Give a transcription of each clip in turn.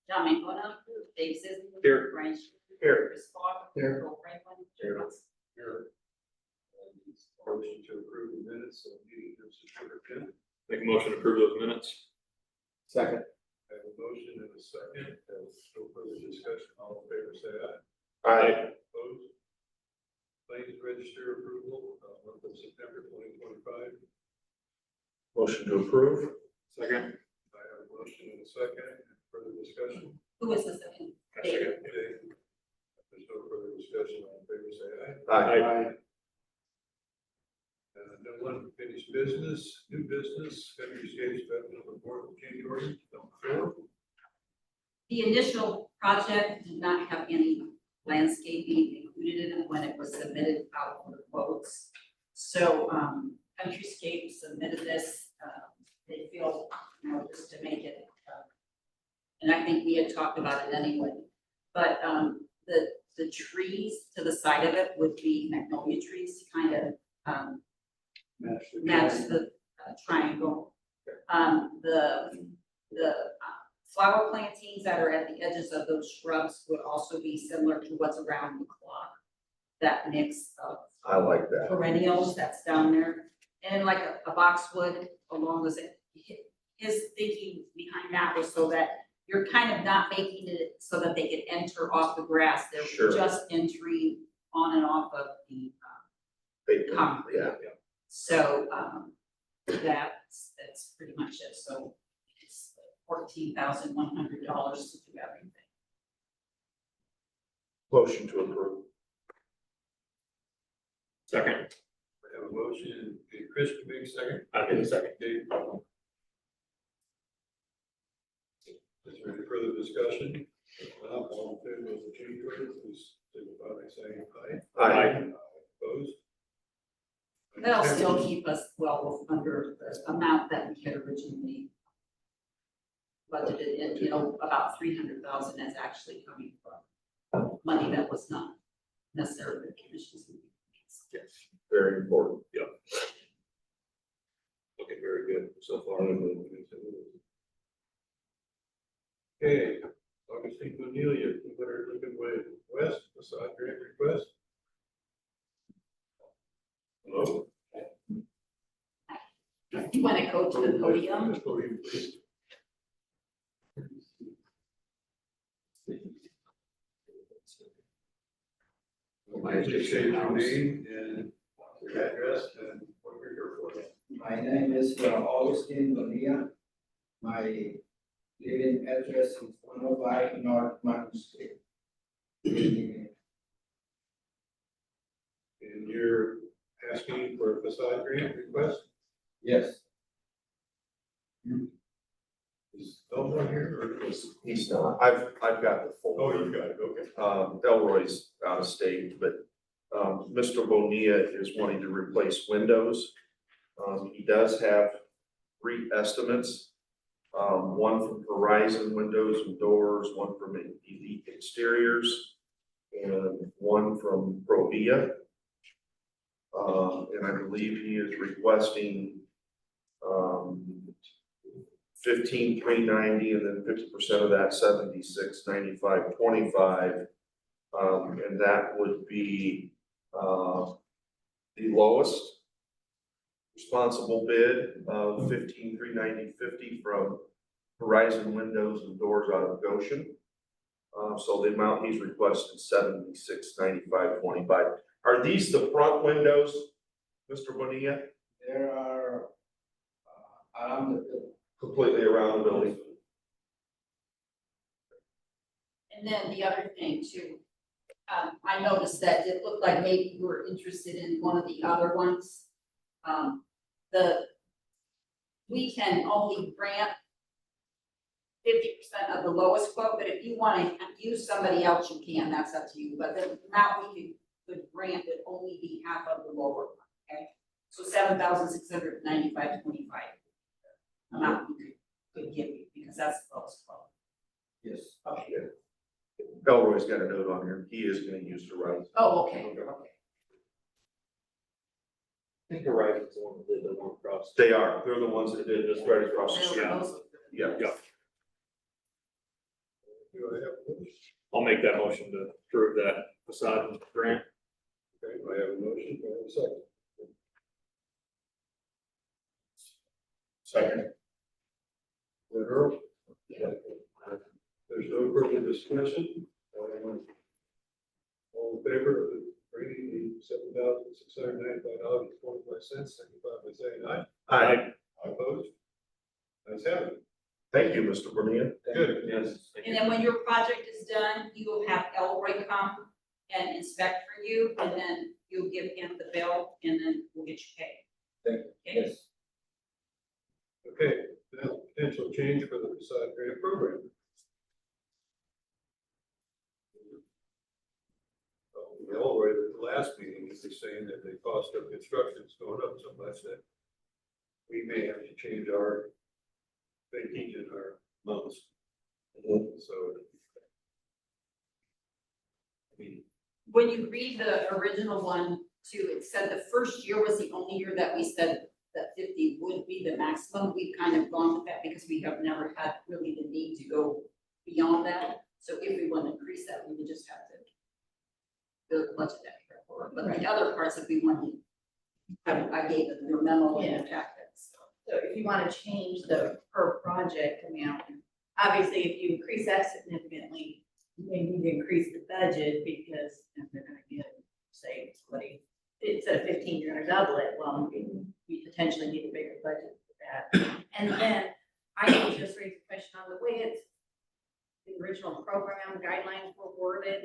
John McDonough, Dave Sisley. Here. Brian Schaefer. Here. Chris Fogg. Here. Bill Franklin. Here. Here. Motion to approve the minutes of meeting of September 10th. Make a motion to approve those minutes. Second. I have a motion and a second. No further discussion. All in favor, say aye. Aye. Opposed? Claims register approval, month of September 2025. Motion to approve. Second. I have a motion and a second. Further discussion? Who is the second? Dave. Okay. If there's no further discussion, all in favor, say aye. Aye. No unfinished business, new business, February State Special Report of January, number 4. The initial project did not have any landscaping included in it when it was submitted out for the quotes. So, Countryscape submitted this, they feel, just to make it, and I think we had talked about it anyway. But, the trees to the side of it would be magnolia trees to kind of, match the triangle. The flower plantings that are at the edges of those shrubs would also be similar to what's around the clock. That mix of I like that. perennials that's down there, and like a boxwood along with it. His thinking behind that was so that you're kind of not making it so that they can enter off the grass. They're Sure. just entering on and off of the concrete. Yeah. So, that's pretty much it, so it's $14,100 to do everything. Motion to approve. Second. I have a motion, Chris, to make a second. I'll give a second. Dave. Is there any further discussion? If not, all in favor of the change order, please signify by saying aye. Aye. Opposed? That'll still keep us well under the amount that we had originally budgeted, and, about 300,000 is actually coming from money that was not necessarily the commission's. Yes, very important. Yep. Looking very good so far. Okay, Augustine Cornelia, 200 Lincoln Way West, facade grant request. Hello? You want to go to the podium? The podium, please. Please state your name and your address and what you're here for. My name is Augustine Bonilla. My living address is 105 North Martin Street. And you're asking for a facade grant request? Yes, Is Elmore here or is? He's not. I've got the full. Oh, you got it, okay. Elroy's out of state, but, Mr. Bonilla is wanting to replace windows. He does have 3 estimates. One from Horizon Windows and Doors, one from Elite Exteriors, and one from Provia. And I believe he is requesting, 15,390, and then 50% of that 76,9525. And that would be, the lowest responsible bid of 15,390.50 from Horizon Windows and Doors out of Goshen. So the amount he's requested 76,9525. Are these the front windows, Mr. Bonilla? there are around the building. Completely around the building? And then the other thing too, I noticed that it looked like maybe you were interested in one of the other ones. We can only grant 50% of the lowest quote, but if you want to use somebody else, you can, that's up to you. But the amount we could grant would only be half of the lower one, okay? So 7,695.25 amount we could give you, because that's the lowest quote. Yes. Okay. Elroy's got a note on here. He is going to use Horizon. Oh, okay, okay. I think Horizon's the one that did the one across. They are. They're the ones that did this right across the street. Those- Yeah. do I have a motion? I'll make that motion to approve that facade grant. Okay, I have a motion, do I have a second? Second. Is that Earl? There's no further discussion. All in favor of bringing the $7,695.25, signify by saying aye. Aye. Opposed? Ayes have it. Thank you, Mr. Bonilla. Good. Yes. And then when your project is done, you will have Elroy come and inspect for you, and then you'll give him the bill, and then we'll get you paid. Thank Okay? Yes. Okay, now potential change for the facade grant program. We all read at the last meeting, is saying that the cost of construction is going up so much that we may have to change our thinking and our amounts. So. I mean, When you read the original one too, it said the first year was the only year that we said that 50 would be the maximum. We've kind of gone with that because we have never had really the need to go beyond that. So if we want to increase that, we would just have to build budget that year for it. But the other parts, if we want to, I gave it your memo and the packets. So if you want to change the per project amount, obviously if you increase that significantly, you may need to increase the budget because if they're gonna get, say, somebody, instead of 15, you're gonna double it, well, you potentially need a bigger budget for that. And then I would just raise a question on the way it's, the original program guidelines were worded.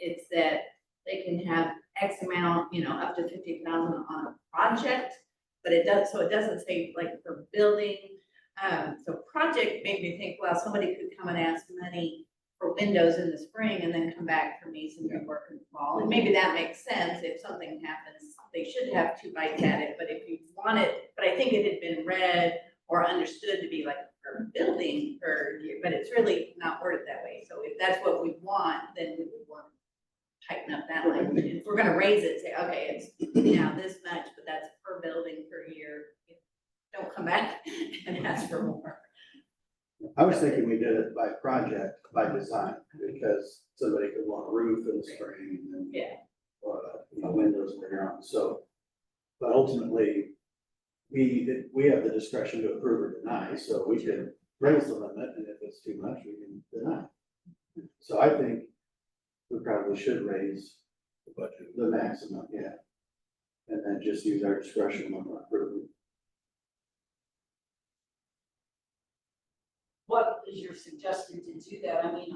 It's that they can have X amount, up to 50,000 on a project. But it does, so it doesn't say like for building, so project made me think, well, somebody could come and ask money for windows in the spring and then come back for masonry work in the fall. And maybe that makes sense if something happens, they should have 2 bites at it, but if you want it, but I think it had been read or understood to be like for building per year, but it's really not worded that way. So if that's what we want, then we would want to tighten up that language. If we're gonna raise it, say, okay, it's now this much, but that's per building per year. Don't come back and ask for more. I was thinking we did it by project, by design, because somebody could want a roof in the spring and then. Yeah. Windows later on, so. But ultimately, we have the discretion to approve or deny, so we can raise the limit, and if it's too much, we can deny. So I think we probably should raise the budget. the maximum, yeah. And then just use our discretion when we're approving. What is your suggestion to do that? I mean,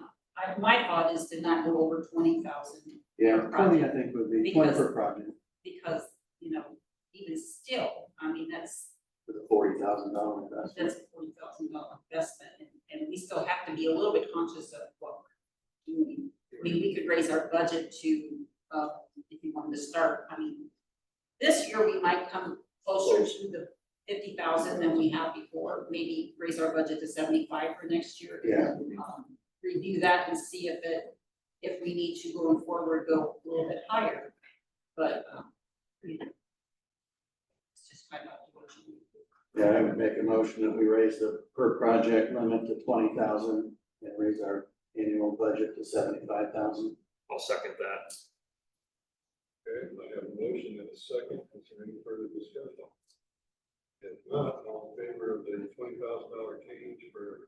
my thought is to not go over 20,000. Yeah, Per 20, I project. think would be 20 Because- per project, Because, even still, I mean, that's with a $40,000 investment. a $40,000 investment, and we still have to be a little bit conscious of what we're doing. I mean, we could raise our budget to, if you wanted to start, I mean, this year we might come closer to the 50,000 than we have before, maybe raise our budget to 75 for next year. Yeah. Review that and see if we need to going forward, go a little bit higher, but, it's just kind of what you. Yeah, I would make a motion that we raise the per project limit to 20,000 and raise our annual budget to 75,000. I'll second that. Okay, I have a motion and a second. Is there any further discussion? If not, all in favor of the $20,000 change for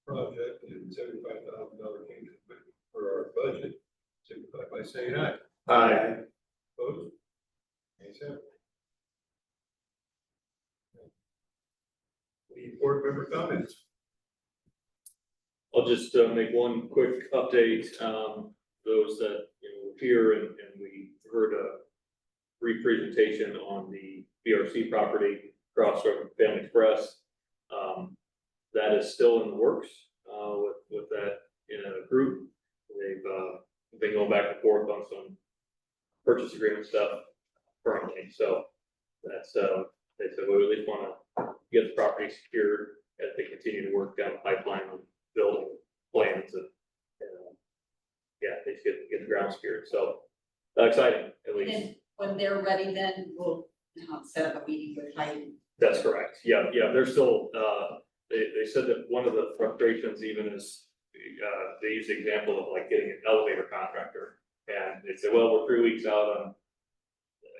project and $75,000 change for our budget, signify by saying aye. Aye. Opposed? Ayes have it. Any board member comments? I'll just make one quick update. Those that were here and we heard a brief presentation on the BRC property across from Family Express. That is still in the works with that in a group. They've been going back and forth on some purchase agreement stuff currently. So that's they said we at least want to get the property secured as they continue to work down the pipeline on building plans and they just get the ground secured. So exciting, at And least. then when they're ready, then we'll set up a meeting with Heidi. That's correct. Yeah, they're still, they said that one of the frustrations even is they use the example of like getting an elevator contractor. And they say, well, we're 3 weeks out on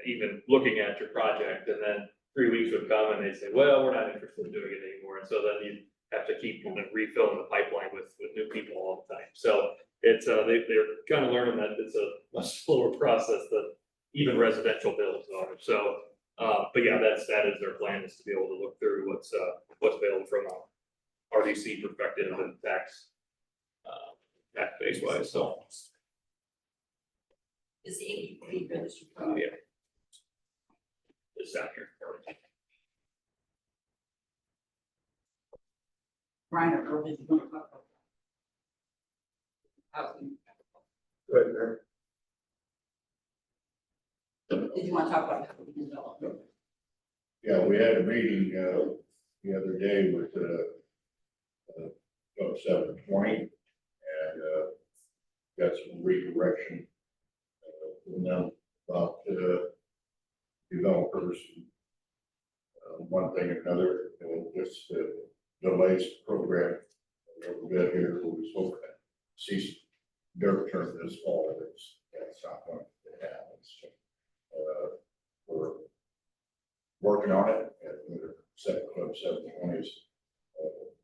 even looking at your project, and then 3 weeks would come and they say, well, we're not interested in doing it anymore. And so then you have to keep kind of refilling the pipeline with new people all the time. So it's, they're kind of learning that it's a much slower process than even residential builds are. So, but yeah, that is their plan, is to be able to look through what's available from a RDC perspective and tax base wise, so. Is the APP registered? Yeah. It's down here. Brian or Earl, did you want to talk about housing? Good, Mayor. Did you want to talk about housing development? Yeah, we had a meeting, the other day with, 720 and, got some redirection, from them about, developers. One thing or another, just, delays the program a little bit here, we was hoping to see some dirt turn this fall, that's not going to happen, so, we're working on it, and we're second club 720s,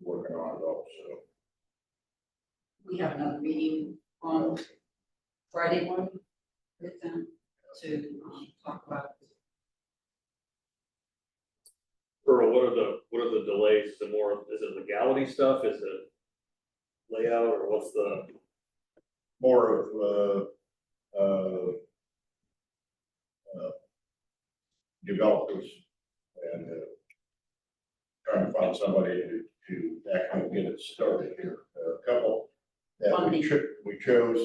working on it also. We have another meeting on Friday morning with them to talk about. Earl, what are the delays? Is it legality stuff? Is it layout, or what's the? More of, developers and, trying to find somebody to actually get it started here. A couple that Funding. we chose,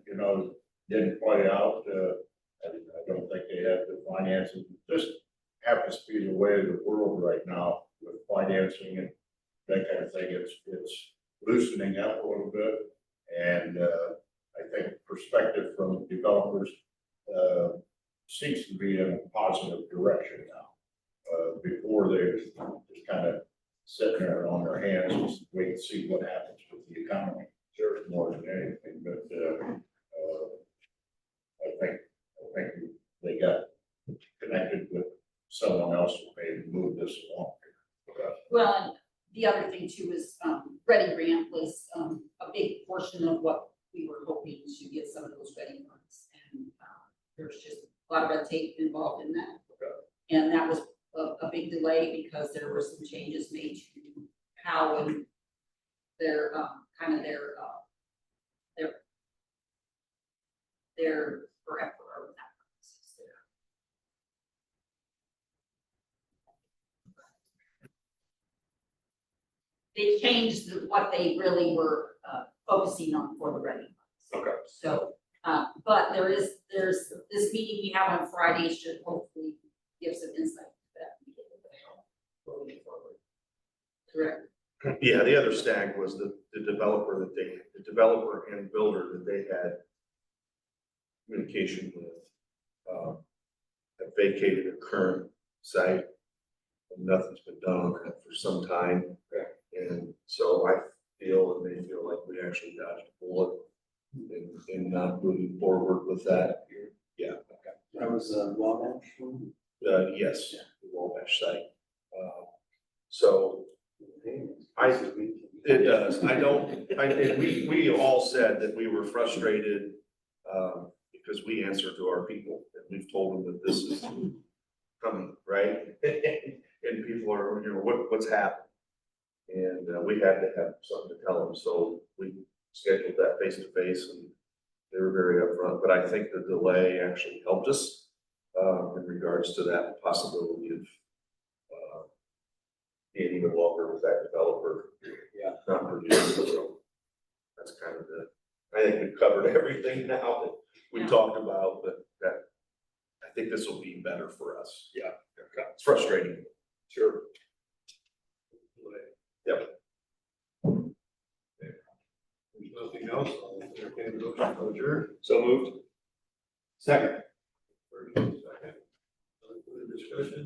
you know, didn't play out, I don't think they have the finances, just happens to be the way of the world right now with financing and that kind of thing. It's loosening up a little bit, and I think perspective from developers seems to be in a positive direction now. Before they were just kind of sitting there on their hands, just wait and see what happens with the economy. Sure, more than anything, but I think they got connected with someone else who may move this along. Well, and the other thing too is, Ready Grant was, a big portion of what we were hoping to get some of those ready funds. And, there's just a lot of red tape involved in that. And that was a big delay because there were some changes made to how and their, kind of their forever or that process there. They changed what they really were focusing on for the ready funds. Okay. So, but there's this meeting we have on Friday should hopefully give some insight to that. Moving forward. Correct. Yeah, the other snag was the developer and builder that they had communication with, have vacated a current site. And nothing's been done on that for some time. And so I feel, and they feel like we actually dodged a bullet in not moving forward with that. Yeah, okay. That was Wabash. Yes, the Wabash site. So it does. We all said that we were frustrated, because we answer to our people, and we've told them that this is coming, right? And people are, you know, what's happened? And we had to have something to tell them, so we scheduled that face to face, and they were very upfront. But I think the delay actually helped us in regards to that possibility of being even longer with that developer. Yeah. Not producing, so that's kind of I think we've covered everything now that we Yeah. talked about, but I think this will be better for us. Yeah. Okay. It's frustrating. Sure. Yep. There's nothing else, I'll entertain the motion to adjourn. So moved. Second. First and second. Further discussion?